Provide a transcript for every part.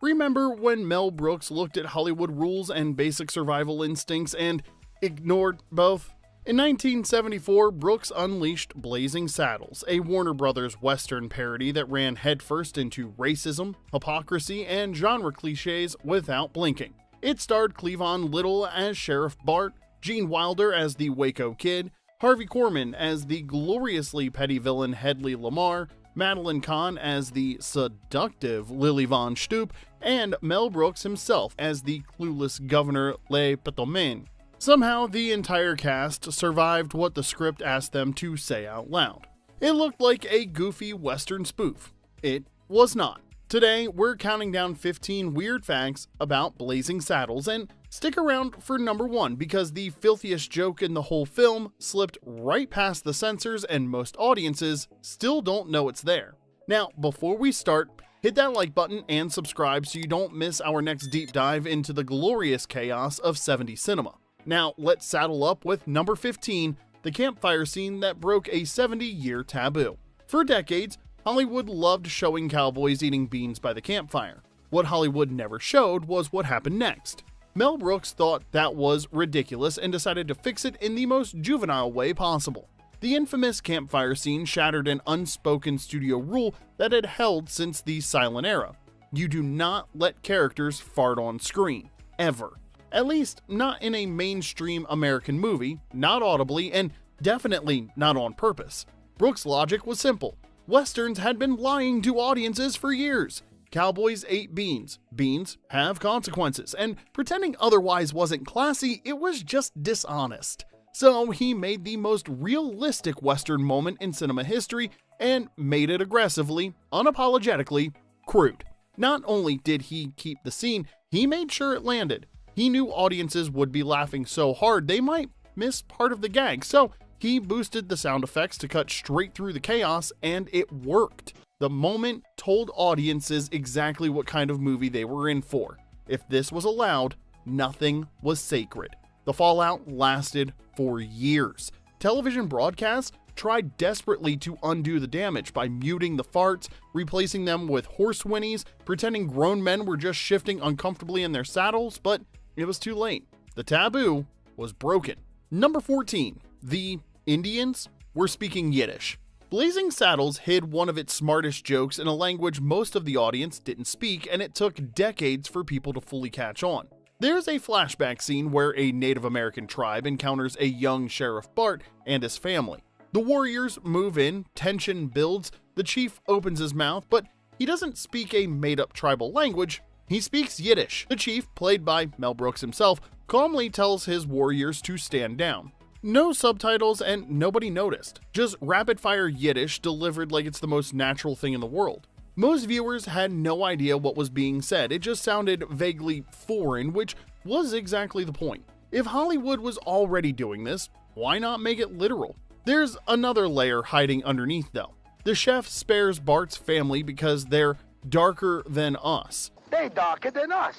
Remember when Mel Brooks looked at Hollywood rules and basic survival instincts and ignored both? In 1974, Brooks unleashed Blazing Saddles, a Warner Brothers Western parody that ran headfirst into racism, hypocrisy, and genre clichés without blinking. It starred Cleavon Little as Sheriff Bart, Gene Wilder as the Waco Kid, Harvey Korman as the gloriously petty villain Hedy Lamarr, Madeline Kahn as the seductive Lily Von Stoop, and Mel Brooks himself as the clueless Governor Le Pétomane. Somehow, the entire cast survived what the script asked them to say out loud. It looked like a goofy Western spoof. It was not. Today, we're counting down 15 weird facts about Blazing Saddles, and stick around for number 1 because the filthiest joke in the whole film slipped right past the censors and most audiences still don't know it's there. Now, before we start, hit that like button and subscribe so you don't miss our next deep dive into the glorious chaos of 70s cinema. Now, let's saddle up with number 15, the campfire scene that broke a 70-year taboo. For decades, Hollywood loved showing cowboys eating beans by the campfire. What Hollywood never showed was what happened next. Mel Brooks thought that was ridiculous and decided to fix it in the most juvenile way possible. The infamous campfire scene shattered an unspoken studio rule that had held since the silent era. You do not let characters fart on screen, ever. At least, not in a mainstream American movie, not audibly, and definitely not on purpose. Brooks' logic was simple. Westerns had been lying to audiences for years. Cowboys ate beans. Beans have consequences, and pretending otherwise wasn't classy, it was just dishonest. So he made the most realistic Western moment in cinema history and made it aggressively, unapologetically, crude. Not only did he keep the scene, he made sure it landed. He knew audiences would be laughing so hard they might miss part of the gag, so he boosted the sound effects to cut straight through the chaos, and it worked. The moment told audiences exactly what kind of movie they were in for. If this was allowed, nothing was sacred. The fallout lasted for years. Television broadcasts tried desperately to undo the damage by muting the farts, replacing them with horse whinnies, pretending grown men were just shifting uncomfortably in their saddles, but it was too late. The taboo was broken. Number 14. The Indians were speaking Yiddish. Blazing Saddles hid one of its smartest jokes in a language most of the audience didn't speak, and it took decades for people to fully catch on. There's a flashback scene where a Native American tribe encounters a young Sheriff Bart and his family. The warriors move in, tension builds, the chief opens his mouth, but he doesn't speak a made-up tribal language. He speaks Yiddish. The chief, played by Mel Brooks himself, calmly tells his warriors to stand down. No subtitles and nobody noticed. Just rapid-fire Yiddish delivered like it's the most natural thing in the world. Most viewers had no idea what was being said. It just sounded vaguely foreign, which was exactly the point. If Hollywood was already doing this, why not make it literal? There's another layer hiding underneath though. The chef spares Bart's family because they're darker than us. They darker than us.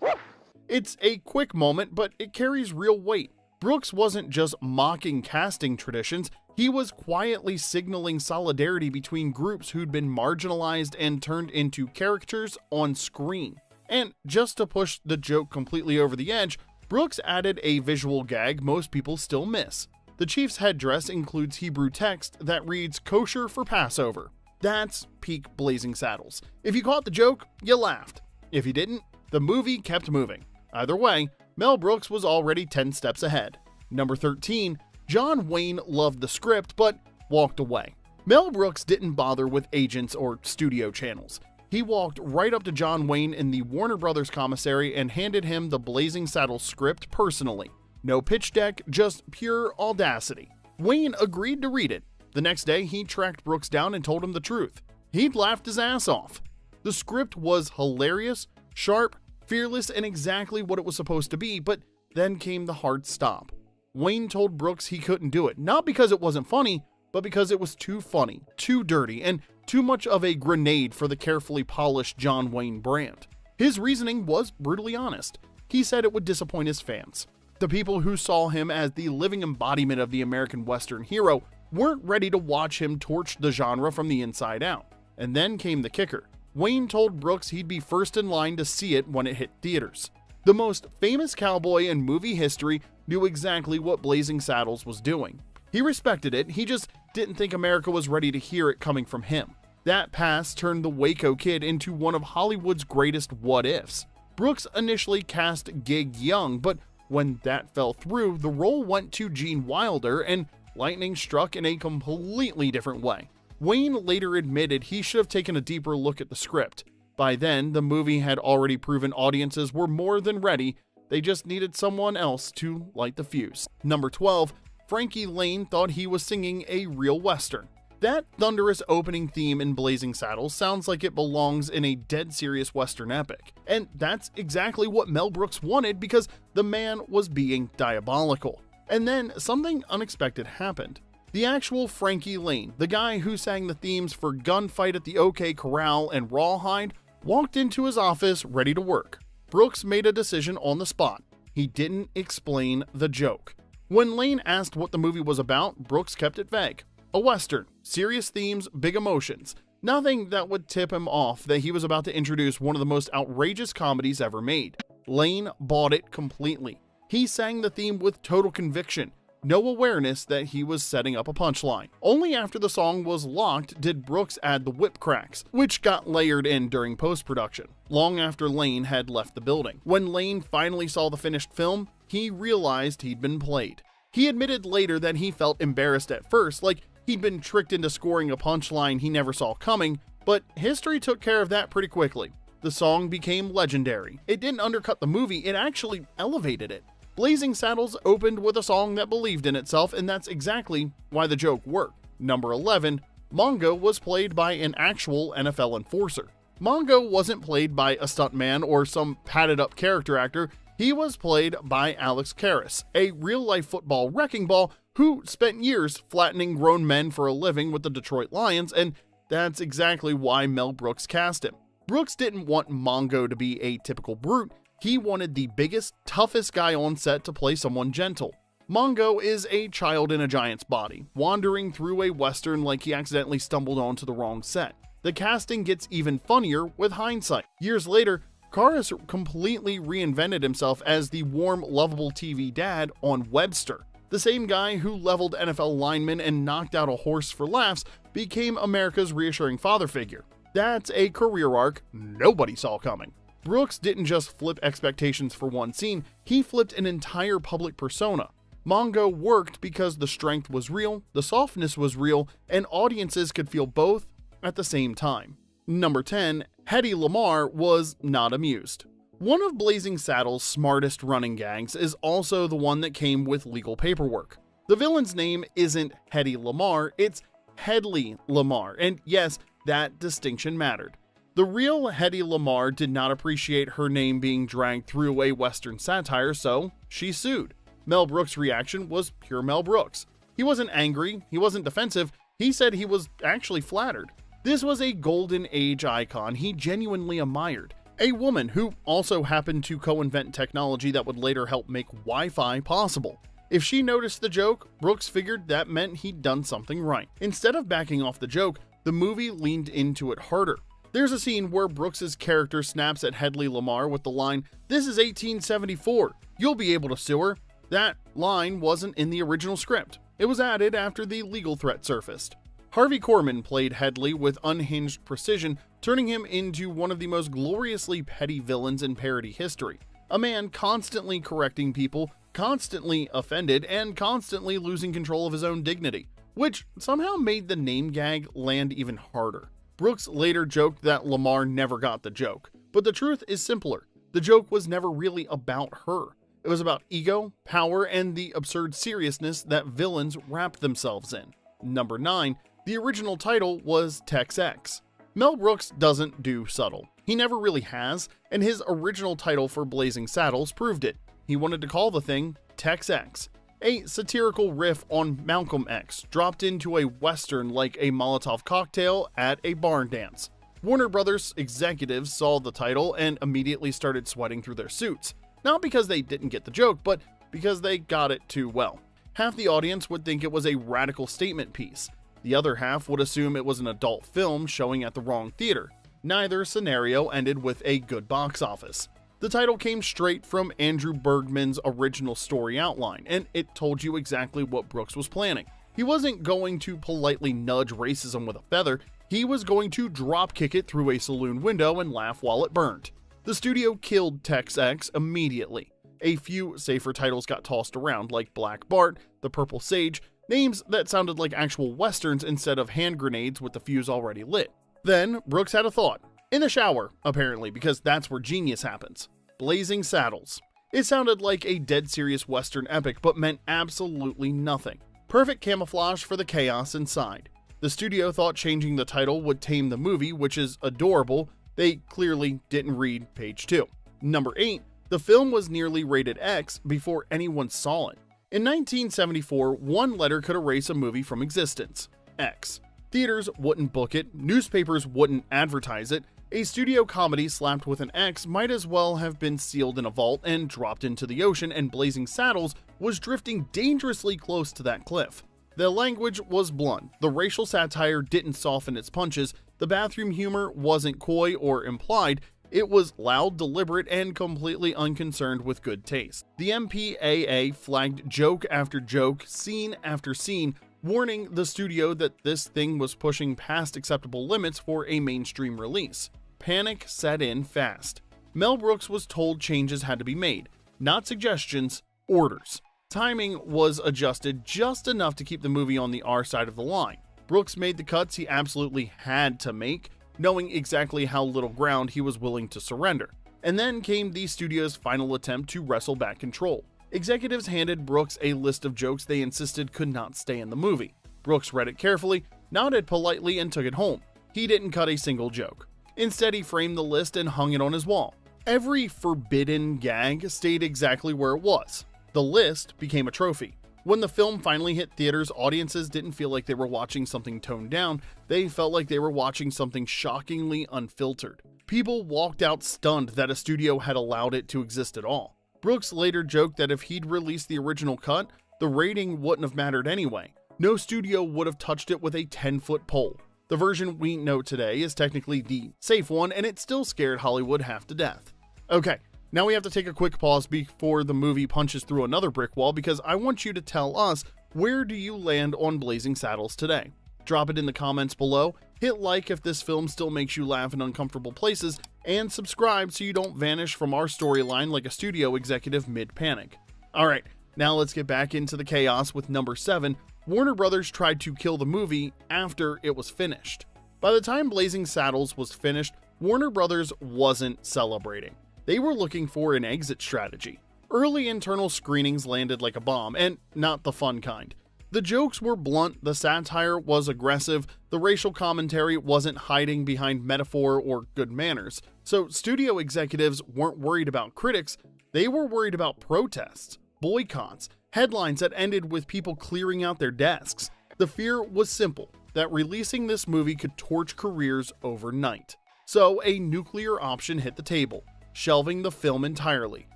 Woof. It's a quick moment, but it carries real weight. Brooks wasn't just mocking casting traditions, he was quietly signaling solidarity between groups who'd been marginalized and turned into characters on screen. And just to push the joke completely over the edge, Brooks added a visual gag most people still miss. The chief's headdress includes Hebrew text that reads "kosher for Passover." That's peak Blazing Saddles. If you caught the joke, you laughed. If you didn't, the movie kept moving. Either way, Mel Brooks was already 10 steps ahead. Number 13, John Wayne loved the script but walked away. Mel Brooks didn't bother with agents or studio channels. He walked right up to John Wayne in the Warner Brothers commissary and handed him the Blazing Saddles script personally. No pitch deck, just pure audacity. Wayne agreed to read it. The next day, he tracked Brooks down and told him the truth. He'd laughed his ass off. The script was hilarious, sharp, fearless, and exactly what it was supposed to be, but then came the hard stop. Wayne told Brooks he couldn't do it, not because it wasn't funny, but because it was too funny, too dirty, and too much of a grenade for the carefully polished John Wayne brand. His reasoning was brutally honest. He said it would disappoint his fans. The people who saw him as the living embodiment of the American Western hero weren't ready to watch him torch the genre from the inside out. And then came the kicker. Wayne told Brooks he'd be first in line to see it when it hit theaters. The most famous cowboy in movie history knew exactly what Blazing Saddles was doing. He respected it, he just didn't think America was ready to hear it coming from him. That past turned the Waco Kid into one of Hollywood's greatest what-ifs. Brooks initially cast Gig Young, but when that fell through, the role went to Gene Wilder and lightning struck in a completely different way. Wayne later admitted he should have taken a deeper look at the script. By then, the movie had already proven audiences were more than ready, they just needed someone else to light the fuse. Number 12, Frankie Laine thought he was singing a real Western. That thunderous opening theme in Blazing Saddles sounds like it belongs in a dead serious Western epic. And that's exactly what Mel Brooks wanted because the man was being diabolical. And then something unexpected happened. The actual Frankie Laine, the guy who sang the themes for Gunfight at the OK Corral and Rawhide, walked into his office ready to work. Brooks made a decision on the spot. He didn't explain the joke. When Laine asked what the movie was about, Brooks kept it vague. A Western, serious themes, big emotions. Nothing that would tip him off that he was about to introduce one of the most outrageous comedies ever made. Laine bought it completely. He sang the theme with total conviction, no awareness that he was setting up a punchline. Only after the song was locked did Brooks add the whip cracks, which got layered in during post-production, long after Laine had left the building. When Laine finally saw the finished film, he realized he'd been played. He admitted later that he felt embarrassed at first, like he'd been tricked into scoring a punchline he never saw coming, but history took care of that pretty quickly. The song became legendary. It didn't undercut the movie, it actually elevated it. Blazing Saddles opened with a song that believed in itself, and that's exactly why the joke worked. Number 11, Mongo was played by an actual NFL enforcer. Mongo wasn't played by a stuntman or some padded-up character actor. He was played by Alex Karras, a real-life football wrecking ball who spent years flattening grown men for a living with the Detroit Lions, and that's exactly why Mel Brooks cast him. Brooks didn't want Mongo to be a typical brute. He wanted the biggest, toughest guy on set to play someone gentle. Mongo is a child in a giant's body, wandering through a Western like he accidentally stumbled onto the wrong set. The casting gets even funnier with hindsight. Years later, Karras completely reinvented himself as the warm, lovable TV dad on Webster. The same guy who leveled NFL linemen and knocked out a horse for laughs became America's reassuring father figure. That's a career arc nobody saw coming. Brooks didn't just flip expectations for one scene, he flipped an entire public persona. Mongo worked because the strength was real, the softness was real, and audiences could feel both at the same time. Number 10, Hedy Lamarr was not amused. One of Blazing Saddles' smartest running gags is also the one that came with legal paperwork. The villain's name isn't Hedy Lamarr, it's Hedy Lamarr, and yes, that distinction mattered. The real Hedy Lamarr did not appreciate her name being dragged through a Western satire, so she sued. Mel Brooks' reaction was pure Mel Brooks. He wasn't angry, he wasn't defensive, he said he was actually flattered. This was a golden age icon he genuinely admired. A woman who also happened to co-invent technology that would later help make Wi-Fi possible. If she noticed the joke, Brooks figured that meant he'd done something right. Instead of backing off the joke, the movie leaned into it harder. There's a scene where Brooks' character snaps at Hedy Lamarr with the line, "This is 1874, you'll be able to sue her." That line wasn't in the original script. It was added after the legal threat surfaced. Harvey Korman played Hedy with unhinged precision, turning him into one of the most gloriously petty villains in parody history. A man constantly correcting people, constantly offended, and constantly losing control of his own dignity, which somehow made the name gag land even harder. Brooks later joked that Lamarr never got the joke, but the truth is simpler. The joke was never really about her. It was about ego, power, and the absurd seriousness that villains wrapped themselves in. Number 9, the original title was Tex-Ex. Mel Brooks doesn't do subtle. He never really has, and his original title for Blazing Saddles proved it. He wanted to call the thing Tex-Ex, a satirical riff on Malcolm X, dropped into a Western like a Molotov cocktail at a barn dance. Warner Brothers executives saw the title and immediately started sweating through their suits. Not because they didn't get the joke, but because they got it too well. Half the audience would think it was a radical statement piece. The other half would assume it was an adult film showing at the wrong theater. Neither scenario ended with a good box office. The title came straight from Andrew Bergman's original story outline, and it told you exactly what Brooks was planning. He wasn't going to politely nudge racism with a feather, he was going to dropkick it through a saloon window and laugh while it burned. The studio killed Tex X immediately. A few safer titles got tossed around, like Black Bart, The Purple Sage, names that sounded like actual westerns instead of hand grenades with the fuse already lit. Then, Brooks had a thought. In the shower, apparently, because that's where genius happens. Blazing Saddles. It sounded like a dead serious western epic, but meant absolutely nothing. Perfect camouflage for the chaos inside. The studio thought changing the title would tame the movie, which is adorable. They clearly didn't read page 2. Number 8. The film was nearly rated X before anyone saw it. In 1974, one letter could erase a movie from existence. X. Theaters wouldn't book it, newspapers wouldn't advertise it. A studio comedy slapped with an X might as well have been sealed in a vault and dropped into the ocean, and Blazing Saddles was drifting dangerously close to that cliff. The language was blunt, the racial satire didn't soften its punches, the bathroom humor wasn't coy or implied, it was loud, deliberate, and completely unconcerned with good taste. The MPAA flagged joke after joke, scene after scene, warning the studio that this thing was pushing past acceptable limits for a mainstream release. Panic set in fast. Mel Brooks was told changes had to be made, not suggestions, orders. Timing was adjusted just enough to keep the movie on the R side of the line. Brooks made the cuts he absolutely had to make, knowing exactly how little ground he was willing to surrender. And then came the studio's final attempt to wrestle back control. Executives handed Brooks a list of jokes they insisted could not stay in the movie. Brooks read it carefully, nodded politely, and took it home. He didn't cut a single joke. Instead, he framed the list and hung it on his wall. Every forbidden gag stayed exactly where it was. The list became a trophy. When the film finally hit theaters, audiences didn't feel like they were watching something toned down, they felt like they were watching something shockingly unfiltered. People walked out stunned that a studio had allowed it to exist at all. Brooks later joked that if he'd released the original cut, the rating wouldn't have mattered anyway. No studio would have touched it with a 10-foot pole. The version we know today is technically the safe one, and it still scared Hollywood half to death. Okay. Now we have to take a quick pause before the movie punches through another brick wall, because I want you to tell us, where do you land on Blazing Saddles today? Drop it in the comments below, hit like if this film still makes you laugh in uncomfortable places, and subscribe so you don't vanish from our storyline like a studio executive mid-panic. Alright, now let's get back into the chaos with number 7. Warner Brothers tried to kill the movie after it was finished. By the time Blazing Saddles was finished, Warner Brothers wasn't celebrating. They were looking for an exit strategy. Early internal screenings landed like a bomb, and not the fun kind. The jokes were blunt, the satire was aggressive, the racial commentary wasn't hiding behind metaphor or good manners. So studio executives weren't worried about critics, they were worried about protests, boycotts, headlines that ended with people clearing out their desks. The fear was simple, that releasing this movie could torch careers overnight. So a nuclear option hit the table. Shelving the film entirely,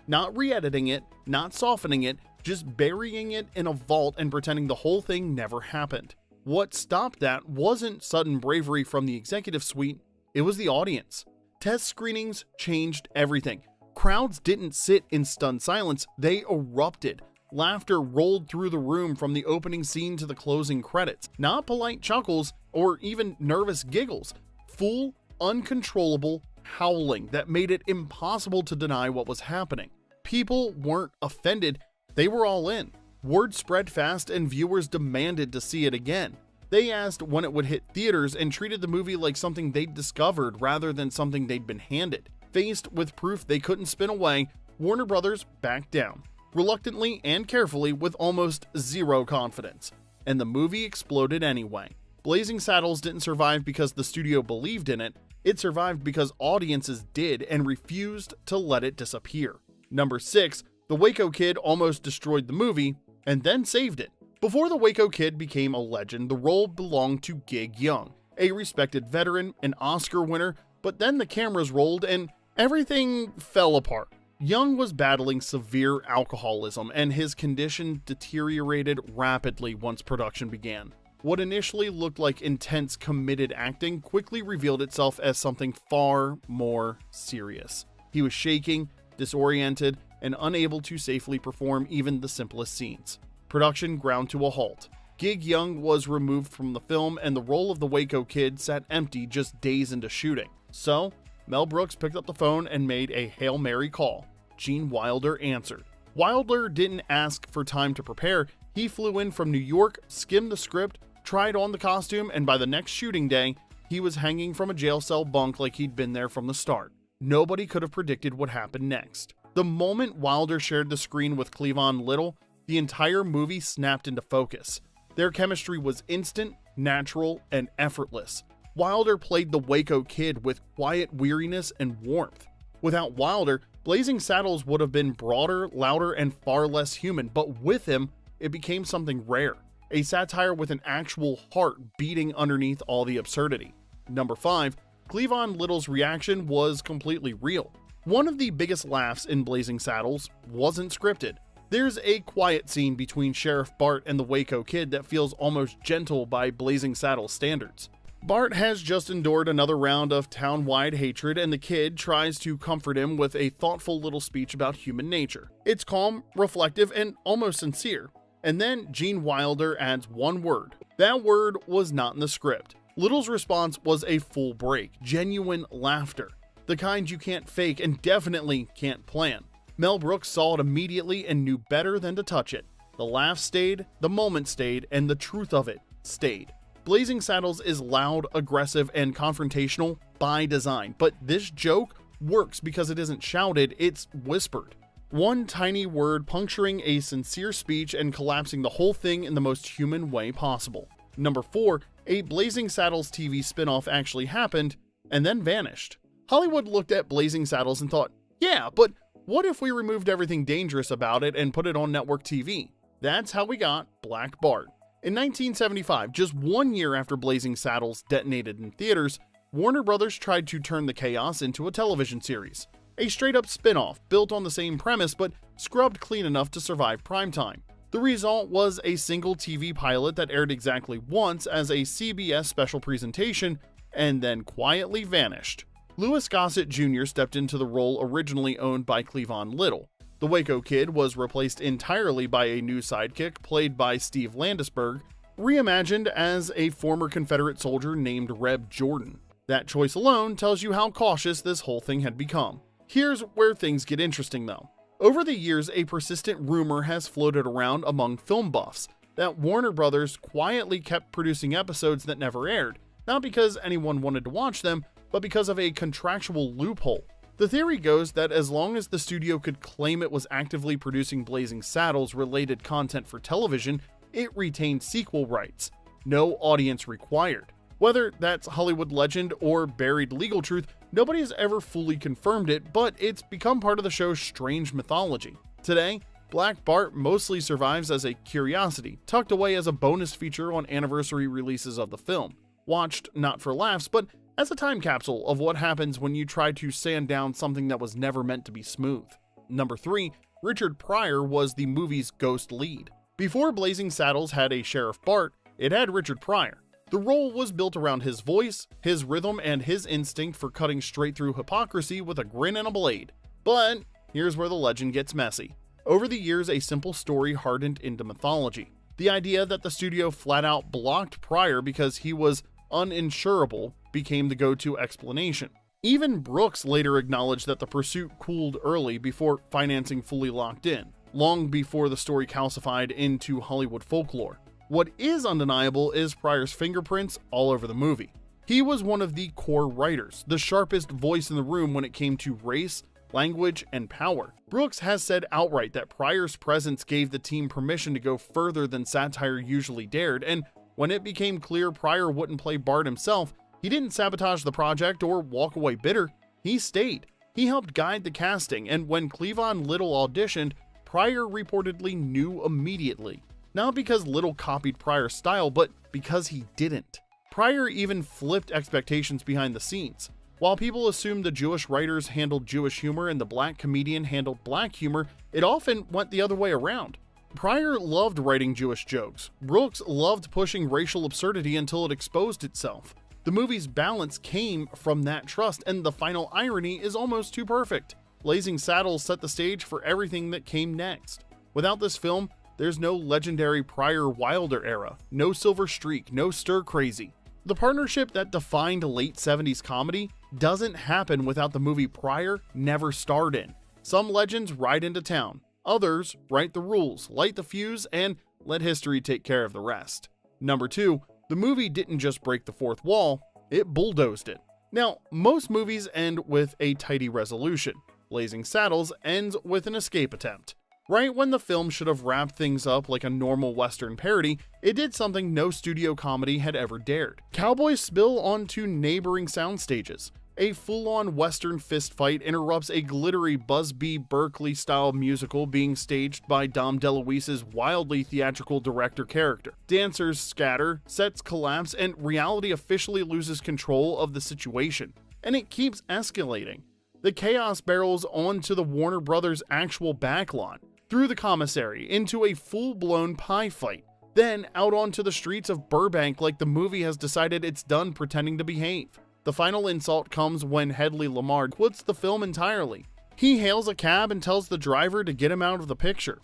not re-editing it, not softening it, just burying it in a vault and pretending the whole thing never happened. What stopped that wasn't sudden bravery from the executive suite, it was the audience. Test screenings changed everything. Crowds didn't sit in stunned silence, they erupted. Laughter rolled through the room from the opening scene to the closing credits. Not polite chuckles or even nervous giggles. Full, uncontrollable howling that made it impossible to deny what was happening. People weren't offended, they were all in. Word spread fast and viewers demanded to see it again. They asked when it would hit theaters and treated the movie like something they'd discovered rather than something they'd been handed. Faced with proof they couldn't spin away, Warner Brothers backed down, reluctantly and carefully with almost zero confidence. And the movie exploded anyway. Blazing Saddles didn't survive because the studio believed in it, it survived because audiences did and refused to let it disappear. Number 6, the Waco Kid almost destroyed the movie and then saved it. Before the Waco Kid became a legend, the role belonged to Gig Young, a respected veteran, an Oscar winner, but then the cameras rolled and everything fell apart. Young was battling severe alcoholism and his condition deteriorated rapidly once production began. What initially looked like intense, committed acting quickly revealed itself as something far more serious. He was shaking, disoriented, and unable to safely perform even the simplest scenes. Production ground to a halt. Gig Young was removed from the film, and the role of the Waco Kid sat empty just days into shooting. So, Mel Brooks picked up the phone and made a Hail Mary call. Gene Wilder answered. Wilder didn't ask for time to prepare. He flew in from New York, skimmed the script, tried on the costume, and by the next shooting day, he was hanging from a jail cell bunk like he'd been there from the start. Nobody could have predicted what happened next. The moment Wilder shared the screen with Cleavon Little, the entire movie snapped into focus. Their chemistry was instant, natural, and effortless. Wilder played the Waco Kid with quiet weariness and warmth. Without Wilder, Blazing Saddles would have been broader, louder, and far less human, but with him, it became something rare. A satire with an actual heart beating underneath all the absurdity. Number 5, Cleavon Little's reaction was completely real. One of the biggest laughs in Blazing Saddles wasn't scripted. There's a quiet scene between Sheriff Bart and the Waco Kid that feels almost gentle by Blazing Saddles standards. Bart has just endured another round of town-wide hatred, and the kid tries to comfort him with a thoughtful little speech about human nature. It's calm, reflective, and almost sincere. And then Gene Wilder adds one word. That word was not in the script. Little's response was a full break, genuine laughter. The kind you can't fake and definitely can't plan. Mel Brooks saw it immediately and knew better than to touch it. The laugh stayed, the moment stayed, and the truth of it stayed. Blazing Saddles is loud, aggressive, and confrontational by design, but this joke works because it isn't shouted, it's whispered. One tiny word puncturing a sincere speech and collapsing the whole thing in the most human way possible. Number 4, a Blazing Saddles TV spinoff actually happened and then vanished. Hollywood looked at Blazing Saddles and thought, yeah, but what if we removed everything dangerous about it and put it on network TV? That's how we got Black Bart. In 1975, just 1 year after Blazing Saddles detonated in theaters, Warner Brothers tried to turn the chaos into a television series. A straight-up spin-off built on the same premise but scrubbed clean enough to survive primetime. The result was a single TV pilot that aired exactly once as a CBS special presentation and then quietly vanished. Louis Gossett Jr. stepped into the role originally owned by Cleavon Little. The Waco Kid was replaced entirely by a new sidekick played by Steve Landesberg, reimagined as a former Confederate soldier named Reb Jordan. That choice alone tells you how cautious this whole thing had become. Here's where things get interesting though. Over the years, a persistent rumor has floated around among film buffs that Warner Brothers quietly kept producing episodes that never aired, not because anyone wanted to watch them, but because of a contractual loophole. The theory goes that as long as the studio could claim it was actively producing Blazing Saddles related content for television, it retained sequel rights. No audience required. Whether that's Hollywood legend or buried legal truth, nobody has ever fully confirmed it, but it's become part of the show's strange mythology. Today, Black Bart mostly survives as a curiosity, tucked away as a bonus feature on anniversary releases of the film. Watched not for laughs, but as a time capsule of what happens when you try to sand down something that was never meant to be smooth. Number 3, Richard Pryor was the movie's ghost lead. Before Blazing Saddles had a Sheriff Bart, it had Richard Pryor. The role was built around his voice, his rhythm, and his instinct for cutting straight through hypocrisy with a grin and a blade. But here's where the legend gets messy. Over the years, a simple story hardened into mythology. The idea that the studio flat out blocked Pryor because he was uninsurable became the go-to explanation. Even Brooks later acknowledged that the pursuit cooled early before financing fully locked in, long before the story calcified into Hollywood folklore. What is undeniable is Pryor's fingerprints all over the movie. He was one of the core writers, the sharpest voice in the room when it came to race, language, and power. Brooks has said outright that Pryor's presence gave the team permission to go further than satire usually dared, and when it became clear Pryor wouldn't play Bart himself, he didn't sabotage the project or walk away bitter. He stayed. He helped guide the casting, and when Cleavon Little auditioned, Pryor reportedly knew immediately. Not because Little copied Pryor's style, but because he didn't. Pryor even flipped expectations behind the scenes. While people assumed the Jewish writers handled Jewish humor and the black comedian handled black humor, it often went the other way around. Pryor loved writing Jewish jokes. Brooks loved pushing racial absurdity until it exposed itself. The movie's balance came from that trust, and the final irony is almost too perfect. Blazing Saddles set the stage for everything that came next. Without this film, there's no legendary Pryor Wilder era, no Silver Streak, no Stir Crazy. The partnership that defined late 70s comedy doesn't happen without the movie Pryor never starred in. Some legends ride into town, others write the rules, light the fuse, and let history take care of the rest. Number 2, the movie didn't just break the fourth wall, it bulldozed it. Now, most movies end with a tidy resolution. Blazing Saddles ends with an escape attempt. Right when the film should have wrapped things up like a normal Western parody, it did something no studio comedy had ever dared. Cowboys spill onto neighboring sound stages. A full-on Western fistfight interrupts a glittery Busby Berkeley-style musical being staged by Dom DeLuise's wildly theatrical director character. Dancers scatter, sets collapse, and reality officially loses control of the situation. And it keeps escalating. The chaos barrels onto the Warner Brothers' actual backlot, through the commissary, into a full-blown pie fight, then out onto the streets of Burbank like the movie has decided it's done pretending to behave. The final insult comes when Hedy Lamarr quits the film entirely. He hails a cab and tells the driver to get him out of the picture.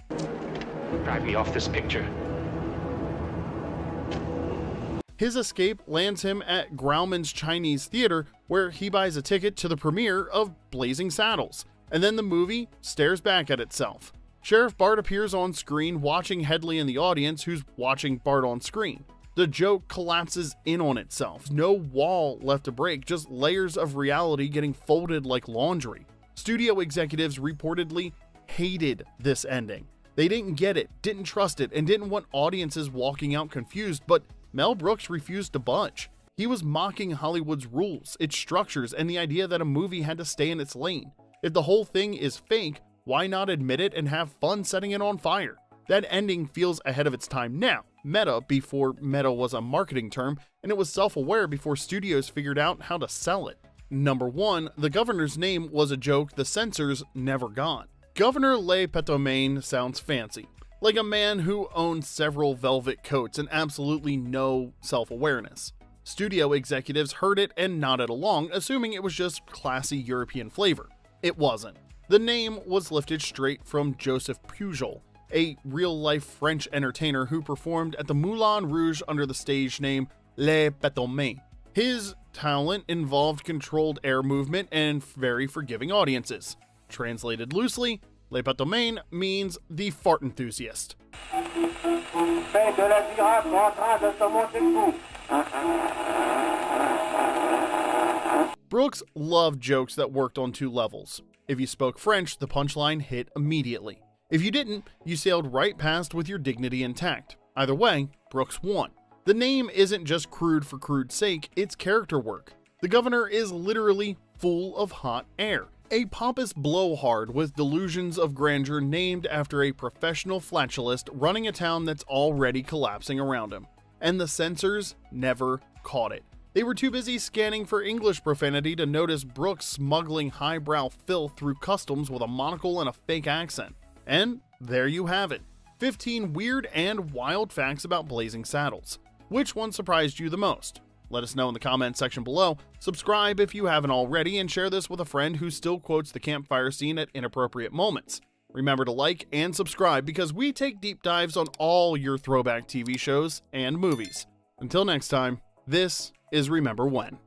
Drive me off this picture. His escape lands him at Grauman's Chinese Theater, where he buys a ticket to the premiere of Blazing Saddles, and then the movie stares back at itself. Sheriff Bart appears on screen watching Hedy in the audience who's watching Bart on screen. The joke collapses in on itself. No wall left to break, just layers of reality getting folded like laundry. Studio executives reportedly hated this ending. They didn't get it, didn't trust it, and didn't want audiences walking out confused, but Mel Brooks refused to budge. He was mocking Hollywood's rules, its structures, and the idea that a movie had to stay in its lane. If the whole thing is fake, why not admit it and have fun setting it on fire? That ending feels ahead of its time now. Meta before meta was a marketing term, and it was self-aware before studios figured out how to sell it. Number 1, the governor's name was a joke the censors never got. Governor Le Pétomane sounds fancy, like a man who owns several velvet coats and absolutely no self-awareness. Studio executives heard it and nodded along, assuming it was just classy European flavor. It wasn't. The name was lifted straight from Joseph Pujol, a real-life French entertainer who performed at the Moulin Rouge under the stage name Le Pétomane. His talent involved controlled air movement and very forgiving audiences. Translated loosely, Le Pétomane means the fart enthusiast. Brooks loved jokes that worked on 2 levels. If you spoke French, the punchline hit immediately. If you didn't, you sailed right past with your dignity intact. Either way, Brooks won. The name isn't just crude for crude's sake, it's character work. The governor is literally full of hot air. A pompous blowhard with delusions of grandeur named after a professional flatulist running a town that's already collapsing around him. And the censors never caught it. They were too busy scanning for English profanity to notice Brooks smuggling highbrow filth through customs with a monocle and a fake accent. And there you have it. 15 weird and wild facts about Blazing Saddles. Which one surprised you the most? Let us know in the comments section below. Subscribe if you haven't already, and share this with a friend who still quotes the campfire scene at inappropriate moments. Remember to like and subscribe because we take deep dives on all your throwback TV shows and movies. Until next time, this is Remember When.